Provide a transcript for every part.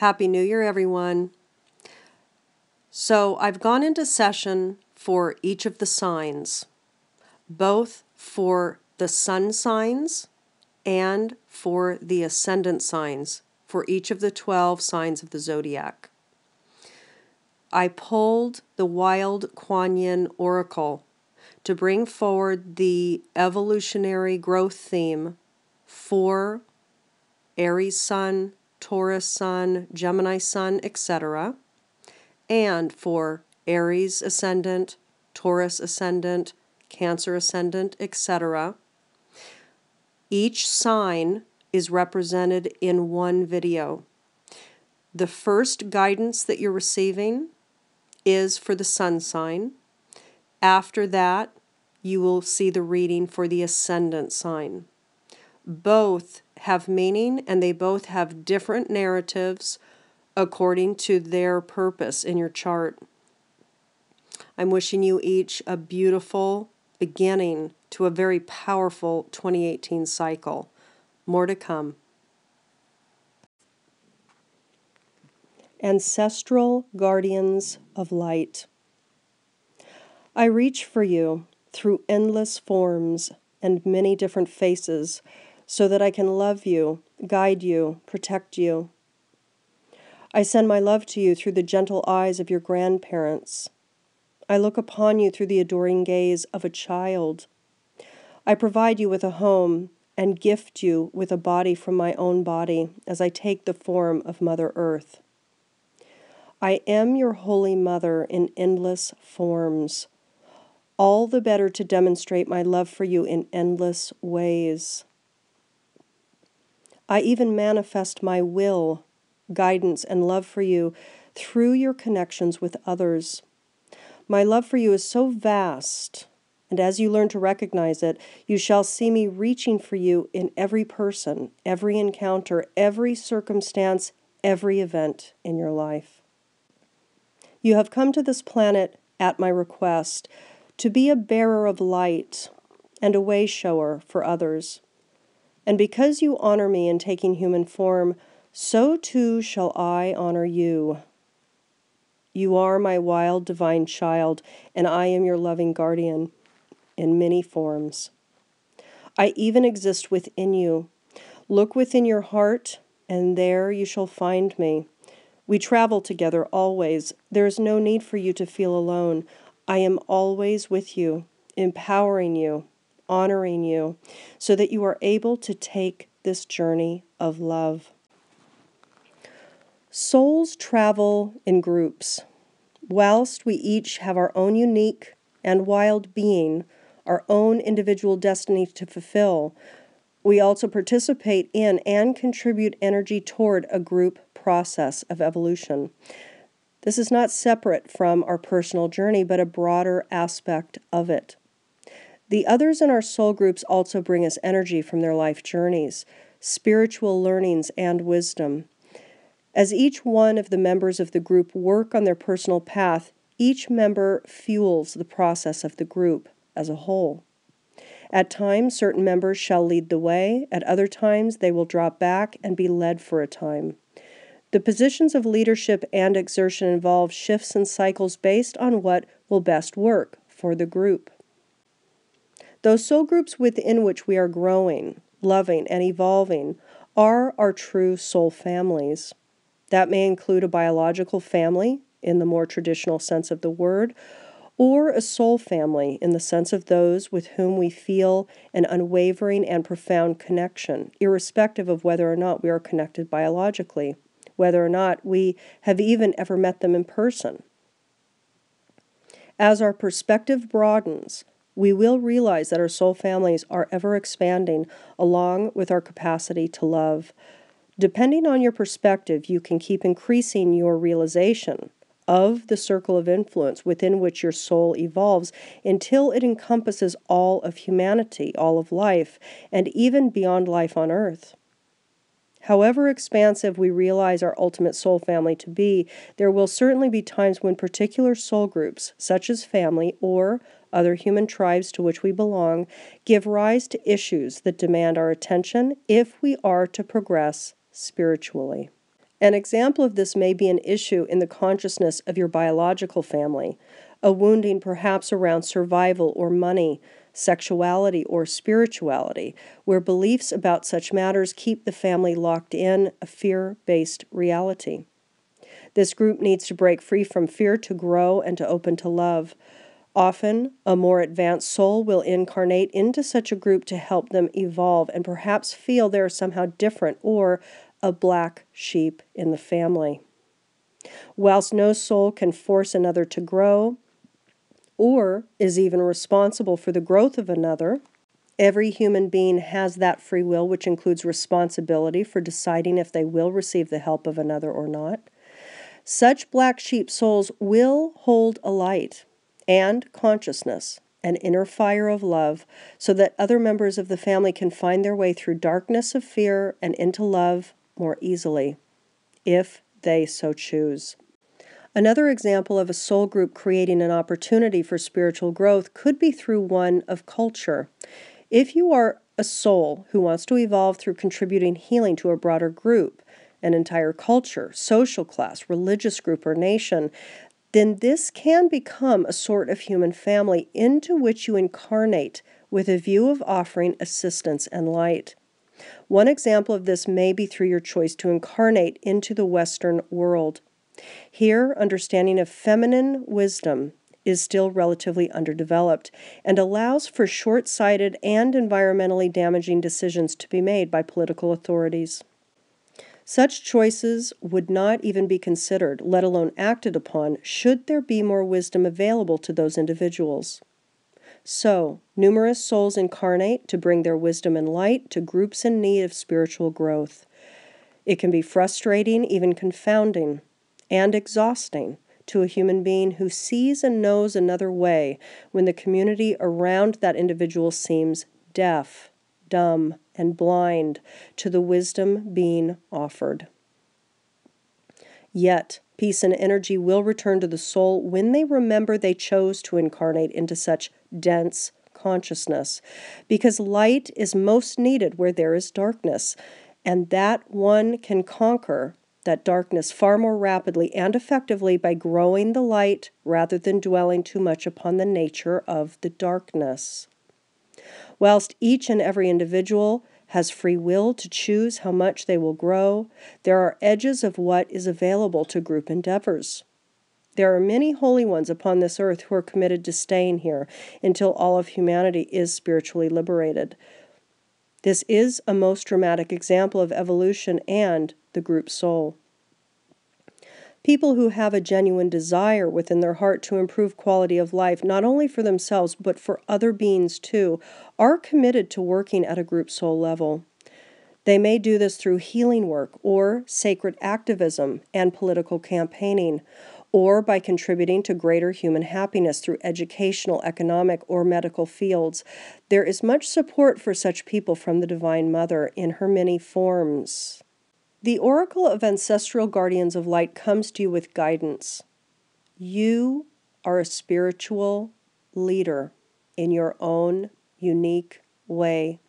Happy New Year, everyone. So I've gone into session for each of the signs, both for the sun signs and for the ascendant signs, for each of the 12 signs of the zodiac. I pulled the Wild Kuan Yin oracle to bring forward the evolutionary growth theme for Aries sun, Taurus sun, Gemini sun, etc., and for Aries ascendant, Taurus ascendant, Cancer ascendant, etc. Each sign is represented in one video. The first guidance that you're receiving is for the sun sign. After that, you will see the reading for the ascendant sign. Both have meaning and they both have different narratives according to their purpose in your chart. I'm wishing you each a beautiful beginning to a very powerful 2018 cycle. More to come. Ancestral Guardians of Light. I reach for you through endless forms and many different faces so that I can love you, guide you, protect you. I send my love to you through the gentle eyes of your grandparents. I look upon you through the adoring gaze of a child. I provide you with a home and gift you with a body from my own body as I take the form of Mother Earth. I am your Holy Mother in endless forms, all the better to demonstrate my love for you in endless ways. I even manifest my will, guidance, and love for you through your connections with others. My love for you is so vast, and as you learn to recognize it, you shall see me reaching for you in every person, every encounter, every circumstance, every event in your life. You have come to this planet at my request to be a bearer of light and a way-shower for others. And because you honor me in taking human form, so too shall I honor you. You are my wild divine child, and I am your loving guardian in many forms. I even exist within you. Look within your heart, and there you shall find me. We travel together always. There is no need for you to feel alone. I am always with you, empowering you, honoring you, so that you are able to take this journey of love. Souls travel in groups. Whilst we each have our own unique and wild being, our own individual destiny to fulfill, we also participate in and contribute energy toward a group process of evolution. This is not separate from our personal journey, but a broader aspect of it. The others in our soul groups also bring us energy from their life journeys, spiritual learnings, and wisdom. As each one of the members of the group work on their personal path, each member fuels the process of the group as a whole. At times, certain members shall lead the way. At other times, they will drop back and be led for a time. The positions of leadership and exertion involve shifts and cycles based on what will best work for the group. Those soul groups within which we are growing, loving, and evolving are our true soul families. That may include a biological family, in the more traditional sense of the word, or a soul family in the sense of those with whom we feel an unwavering and profound connection, irrespective of whether or not we are connected biologically, whether or not we have even ever met them in person. As our perspective broadens, we will realize that our soul families are ever expanding along with our capacity to love. Depending on your perspective, you can keep increasing your realization of the circle of influence within which your soul evolves until it encompasses all of humanity, all of life, and even beyond life on earth. However expansive we realize our ultimate soul family to be, there will certainly be times when particular soul groups, such as family or other human tribes to which we belong, give rise to issues that demand our attention if we are to progress spiritually. An example of this may be an issue in the consciousness of your biological family, a wounding perhaps around survival or money, sexuality or spirituality, where beliefs about such matters keep the family locked in a fear-based reality. This group needs to break free from fear to grow and to open to love. Often, a more advanced soul will incarnate into such a group to help them evolve and perhaps feel they are somehow different or a black sheep in the family. Whilst no soul can force another to grow, or is even responsible for the growth of another, every human being has that free will, which includes responsibility for deciding if they will receive the help of another or not. Such black sheep souls will hold a light and consciousness, an inner fire of love, so that other members of the family can find their way through darkness of fear and into love more easily, if they so choose. Another example of a soul group creating an opportunity for spiritual growth could be through one of culture. If you are a soul who wants to evolve through contributing healing to a broader group, an entire culture, social class, religious group, or nation, then this can become a sort of human family into which you incarnate with a view of offering assistance and light. One example of this may be through your choice to incarnate into the Western world. Here, understanding of feminine wisdom is still relatively underdeveloped and allows for short-sighted and environmentally damaging decisions to be made by political authorities. Such choices would not even be considered, let alone acted upon, should there be more wisdom available to those individuals. So, numerous souls incarnate to bring their wisdom and light to groups in need of spiritual growth. It can be frustrating, even confounding, and exhausting to a human being who sees and knows another way when the community around that individual seems deaf, dumb, and blind to the wisdom being offered. Yet, peace and energy will return to the soul when they remember they chose to incarnate into such dense consciousness, because light is most needed where there is darkness, and that one can conquer that darkness far more rapidly and effectively by growing the light rather than dwelling too much upon the nature of the darkness. Whilst each and every individual has free will to choose how much they will grow, there are edges of what is available to group endeavors. There are many holy ones upon this earth who are committed to staying here until all of humanity is spiritually liberated. This is a most dramatic example of evolution and the group soul. People who have a genuine desire within their heart to improve quality of life, not only for themselves, but for other beings too, are committed to working at a group soul level. They may do this through healing work or sacred activism and political campaigning, or by contributing to greater human happiness through educational, economic, or medical fields. There is much support for such people from the Divine Mother in her many forms. The Oracle of Ancestral Guardians of Light comes to you with guidance. You are a spiritual leader in your own unique way,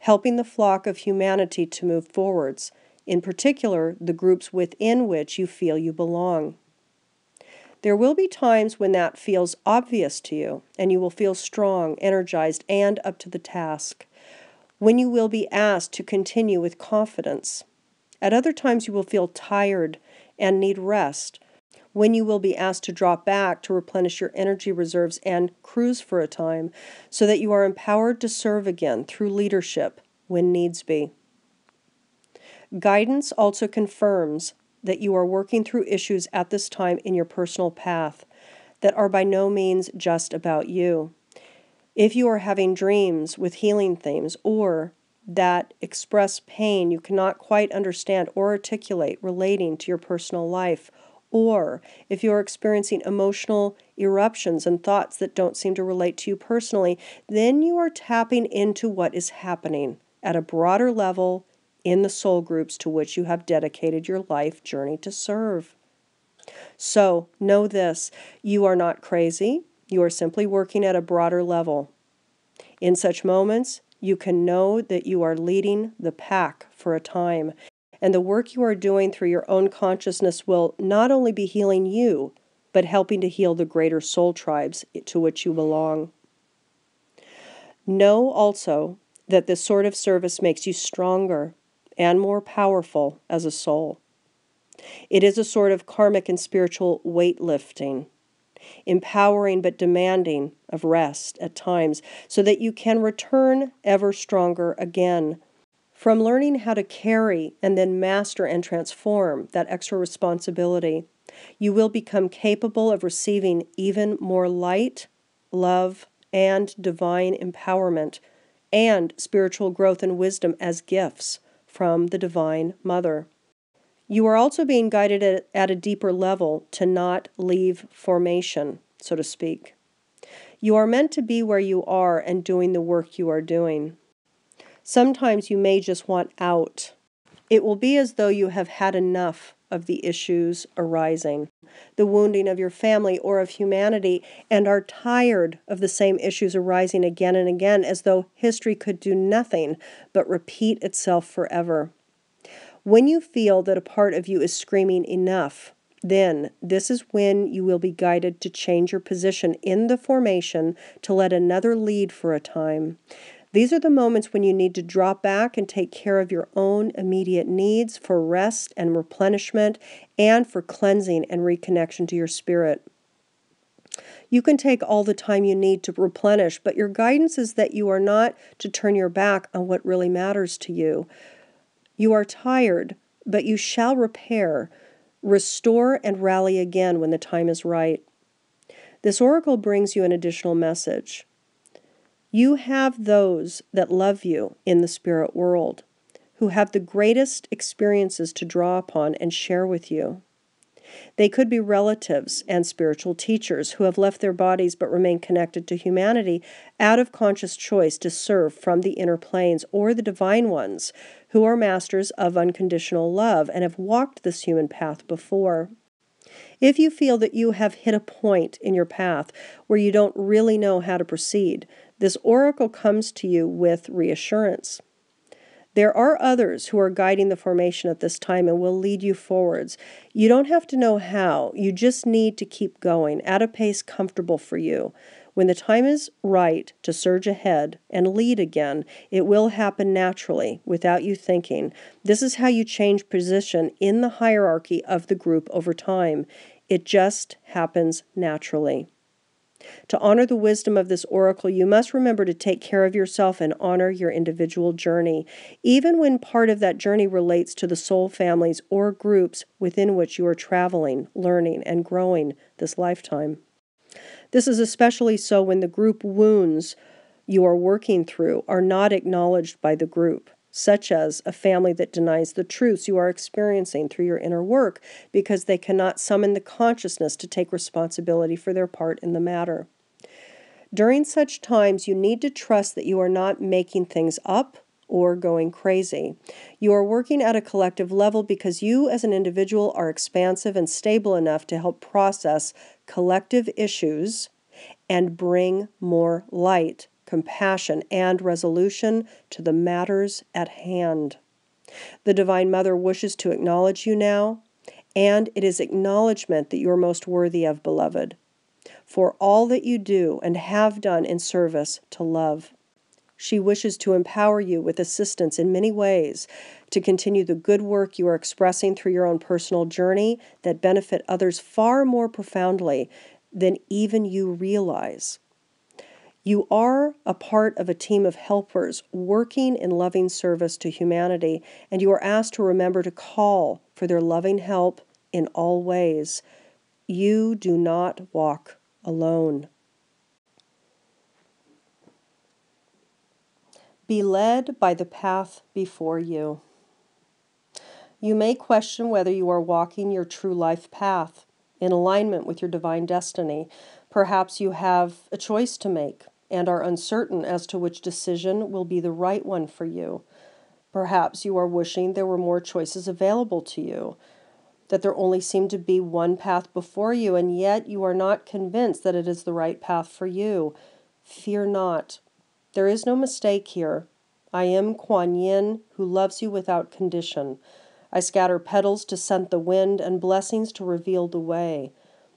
helping the flock of humanity to move forwards, in particular the groups within which you feel you belong. There will be times when that feels obvious to you, and you will feel strong, energized, and up to the task, when you will be asked to continue with confidence. At other times you will feel tired and need rest, when you will be asked to drop back to replenish your energy reserves and cruise for a time, so that you are empowered to serve again through leadership when needs be. Guidance also confirms that you are working through issues at this time in your personal path that are by no means just about you. If you are having dreams with healing themes, or that express pain you cannot quite understand or articulate relating to your personal life, or if you are experiencing emotional eruptions and thoughts that don't seem to relate to you personally, then you are tapping into what is happening at a broader level in the soul groups to which you have dedicated your life journey to serve. So, know this, you are not crazy, you are simply working at a broader level. In such moments, you can know that you are leading the pack for a time, And the work you are doing through your own consciousness will not only be healing you, but helping to heal the greater soul tribes to which you belong. Know also that this sort of service makes you stronger and more powerful as a soul. It is a sort of karmic and spiritual weightlifting, empowering but demanding of rest at times, so that you can return ever stronger again. From learning how to carry and then master and transform that extra responsibility, you will become capable of receiving even more light, love, and divine empowerment, and spiritual growth and wisdom as gifts from the Divine Mother. You are also being guided at a deeper level to not leave formation, so to speak. You are meant to be where you are and doing the work you are doing. Sometimes you may just want out. It will be as though you have had enough of the issues arising, the wounding of your family or of humanity, and are tired of the same issues arising again and again, as though history could do nothing but repeat itself forever. When you feel that a part of you is screaming enough, then this is when you will be guided to change your position in the formation to let another lead for a time. These are the moments when you need to drop back and take care of your own immediate needs for rest and replenishment and for cleansing and reconnection to your spirit. You can take all the time you need to replenish, but your guidance is that you are not to turn your back on what really matters to you. You are tired, but you shall repair, restore, and rally again when the time is right. This oracle brings you an additional message. You have those that love you in the spirit world, who have the greatest experiences to draw upon and share with you. They could be relatives and spiritual teachers who have left their bodies but remain connected to humanity out of conscious choice to serve from the inner planes, or the divine ones who are masters of unconditional love and have walked this human path before. If you feel that you have hit a point in your path where you don't really know how to proceed, this oracle comes to you with reassurance. There are others who are guiding the formation at this time and will lead you forwards. You don't have to know how. You just need to keep going at a pace comfortable for you. When the time is right to surge ahead and lead again, it will happen naturally, without you thinking. This is how you change position in the hierarchy of the group over time. It just happens naturally. To honor the wisdom of this oracle, you must remember to take care of yourself and honor your individual journey, even when part of that journey relates to the soul families or groups within which you are traveling, learning, and growing this lifetime. This is especially so when the group wounds you are working through are not acknowledged by the group, such as a family that denies the truths you are experiencing through your inner work because they cannot summon the consciousness to take responsibility for their part in the matter. During such times, you need to trust that you are not making things up or going crazy. You are working at a collective level because you as an individual are expansive and stable enough to help process collective issues and bring more light, compassion, and resolution to the matters at hand. The Divine Mother wishes to acknowledge you now, and it is acknowledgement that you are most worthy of, beloved, for all that you do and have done in service to love. She wishes to empower you with assistance in many ways to continue the good work you are expressing through your own personal journey that benefit others far more profoundly than even you realize. You are a part of a team of helpers working in loving service to humanity, and you are asked to remember to call for their loving help in all ways. You do not walk alone. Be led by the path before you. You may question whether you are walking your true life path in alignment with your divine destiny. Perhaps you have a choice to make and are uncertain as to which decision will be the right one for you. Perhaps you are wishing there were more choices available to you, that there only seemed to be one path before you, and yet you are not convinced that it is the right path for you. Fear not. There is no mistake here. I am Kuan Yin, who loves you without condition. I scatter petals to scent the wind and blessings to reveal the way.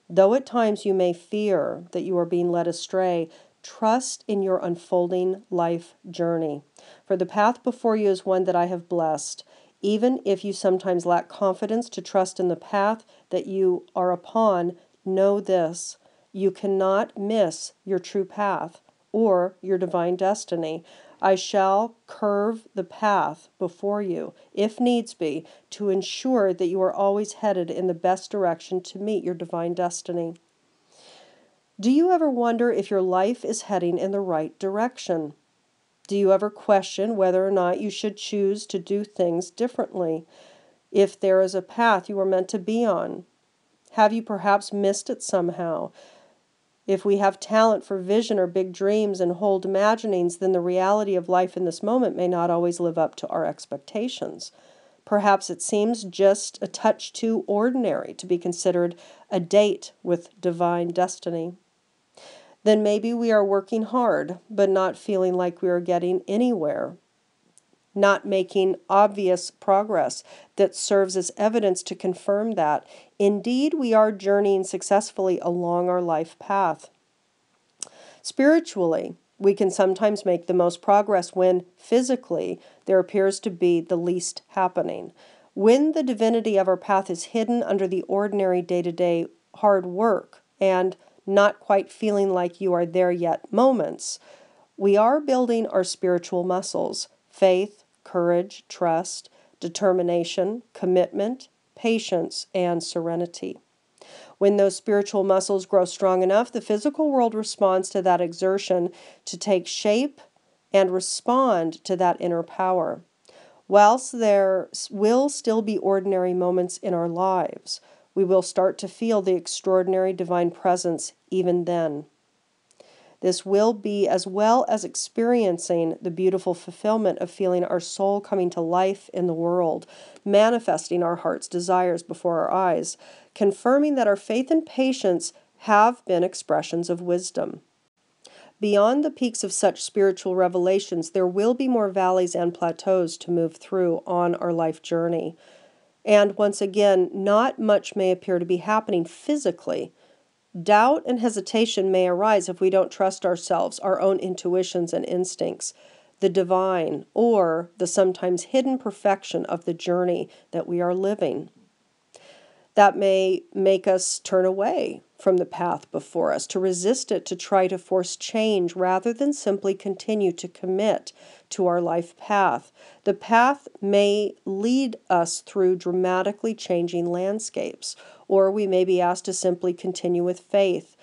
Though at times you may fear that you are being led astray, trust in your unfolding life journey. For the path before you is one that I have blessed. Even if you sometimes lack confidence to trust in the path that you are upon, know this: you cannot miss your true path or your divine destiny. I shall curve the path before you, if needs be, to ensure that you are always headed in the best direction to meet your divine destiny. Do you ever wonder if your life is heading in the right direction? Do you ever question whether or not you should choose to do things differently, if there is a path you are meant to be on? Have you perhaps missed it somehow? If we have talent for vision or big dreams and hold imaginings, then the reality of life in this moment may not always live up to our expectations. Perhaps it seems just a touch too ordinary to be considered a date with divine destiny. Then maybe we are working hard, but not feeling like we are getting anywhere, not making obvious progress that serves as evidence to confirm that, indeed, we are journeying successfully along our life path. Spiritually, we can sometimes make the most progress when, physically, there appears to be the least happening. When the divinity of our path is hidden under the ordinary day-to-day hard work and not quite feeling like you are there yet moments, we are building our spiritual muscles: faith, courage, trust, determination, commitment, patience, and serenity. When those spiritual muscles grow strong enough, the physical world responds to that exertion to take shape and respond to that inner power. Whilst there will still be ordinary moments in our lives, we will start to feel the extraordinary divine presence even then. This will be as well as experiencing the beautiful fulfillment of feeling our soul coming to life in the world, manifesting our heart's desires before our eyes, confirming that our faith and patience have been expressions of wisdom. Beyond the peaks of such spiritual revelations, there will be more valleys and plateaus to move through on our life journey. And once again, not much may appear to be happening physically. Doubt and hesitation may arise if we don't trust ourselves, our own intuitions and instincts, the divine, or the sometimes hidden perfection of the journey that we are living. That may make us turn away from the path before us, to resist it, to try to force change rather than simply continue to commit to our life path. The path may lead us through dramatically changing landscapes, or we may be asked to simply continue with faith,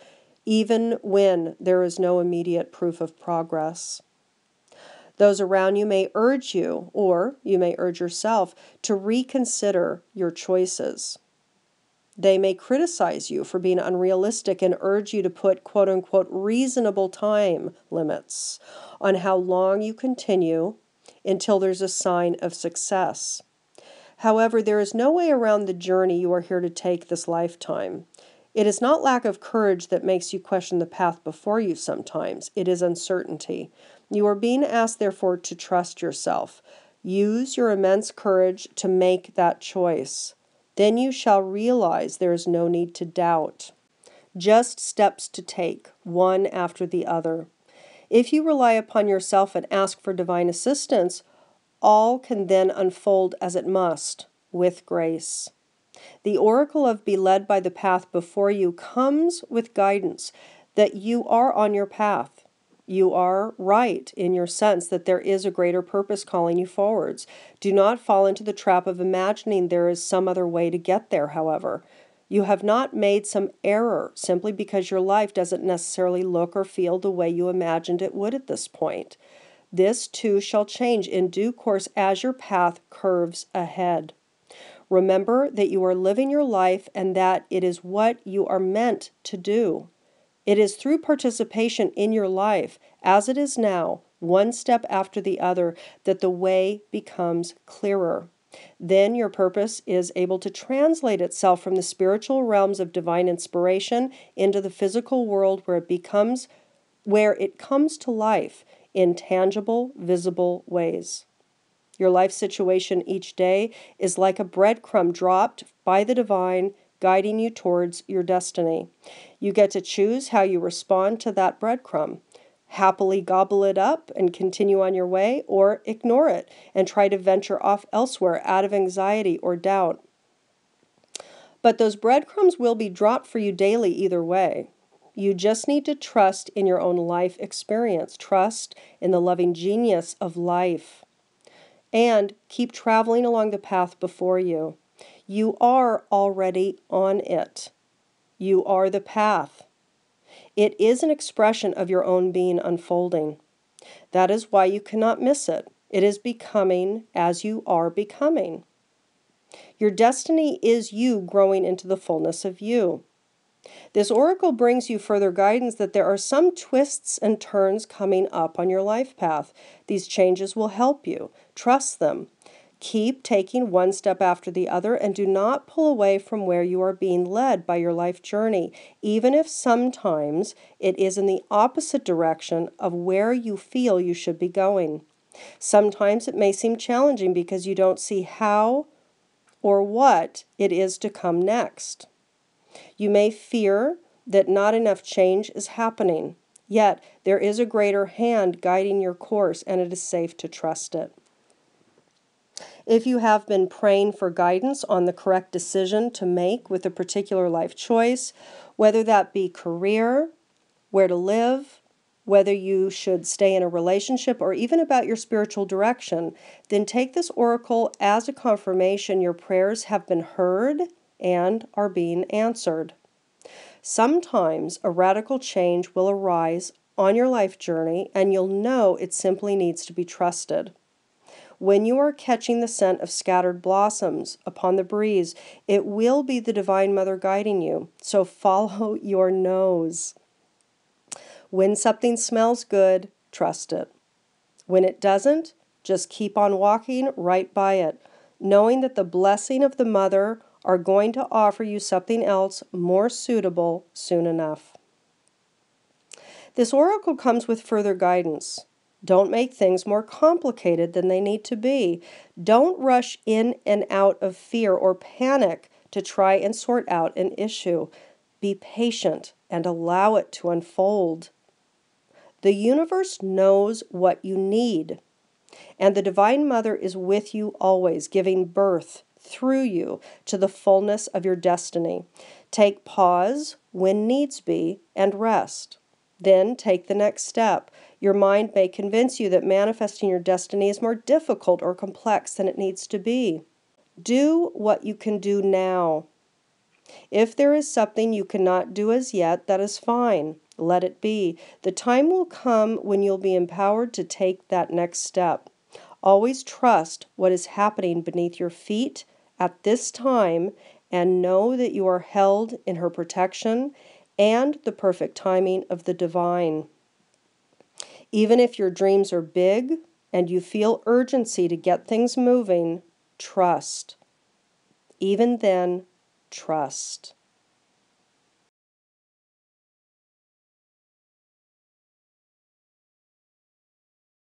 even when there is no immediate proof of progress. Those around you may urge you, or you may urge yourself, to reconsider your choices. They may criticize you for being unrealistic and urge you to put quote-unquote reasonable time limits on how long you continue until there's a sign of success. However, there is no way around the journey you are here to take this lifetime. It is not lack of courage that makes you question the path before you sometimes. It is uncertainty. You are being asked, therefore, to trust yourself. Use your immense courage to make that choice. Then you shall realize there is no need to doubt. Just steps to take, one after the other. If you rely upon yourself and ask for divine assistance, all can then unfold as it must, with grace. The oracle of be led by the path before you comes with guidance that you are on your path. You are right in your sense that there is a greater purpose calling you forwards. Do not fall into the trap of imagining there is some other way to get there, however. You have not made some error simply because your life doesn't necessarily look or feel the way you imagined it would at this point. This too shall change in due course as your path curves ahead. Remember that you are living your life and that it is what you are meant to do. It is through participation in your life, as it is now, one step after the other, that the way becomes clearer. Then your purpose is able to translate itself from the spiritual realms of divine inspiration into the physical world where it comes to life in tangible, visible ways. Your life situation each day is like a breadcrumb dropped by the divine, guiding you towards your destiny. You get to choose how you respond to that breadcrumb. Happily gobble it up and continue on your way, or ignore it and try to venture off elsewhere out of anxiety or doubt. But those breadcrumbs will be dropped for you daily either way. You just need to trust in your own life experience, trust in the loving genius of life, and keep traveling along the path before you. You are already on it. You are the path. It is an expression of your own being unfolding. That is why you cannot miss it. It is becoming as you are becoming. Your destiny is you growing into the fullness of you. This oracle brings you further guidance that there are some twists and turns coming up on your life path. These changes will help you. Trust them. Keep taking one step after the other and do not pull away from where you are being led by your life journey, even if sometimes it is in the opposite direction of where you feel you should be going. Sometimes it may seem challenging because you don't see how or what it is to come next. You may fear that not enough change is happening, yet there is a greater hand guiding your course, and it is safe to trust it. If you have been praying for guidance on the correct decision to make with a particular life choice, whether that be career, where to live, whether you should stay in a relationship, or even about your spiritual direction, then take this oracle as a confirmation your prayers have been heard and are being answered. Sometimes a radical change will arise on your life journey, and you'll know it simply needs to be trusted. When you are catching the scent of scattered blossoms upon the breeze, it will be the Divine Mother guiding you, so follow your nose. When something smells good, trust it. When it doesn't, just keep on walking right by it, knowing that the blessing of the Mother are going to offer you something else more suitable soon enough. This oracle comes with further guidance. Don't make things more complicated than they need to be. Don't rush in and out of fear or panic to try and sort out an issue. Be patient and allow it to unfold. The universe knows what you need, and the Divine Mother is with you always, giving birth through you to the fullness of your destiny. Take pause when needs be and rest. Then take the next step. Your mind may convince you that manifesting your destiny is more difficult or complex than it needs to be. Do what you can do now. If there is something you cannot do as yet, that is fine. Let it be. The time will come when you'll be empowered to take that next step. Always trust what is happening beneath your feet at this time, and know that you are held in her protection and the perfect timing of the divine. Even if your dreams are big and you feel urgency to get things moving, trust. Even then, trust.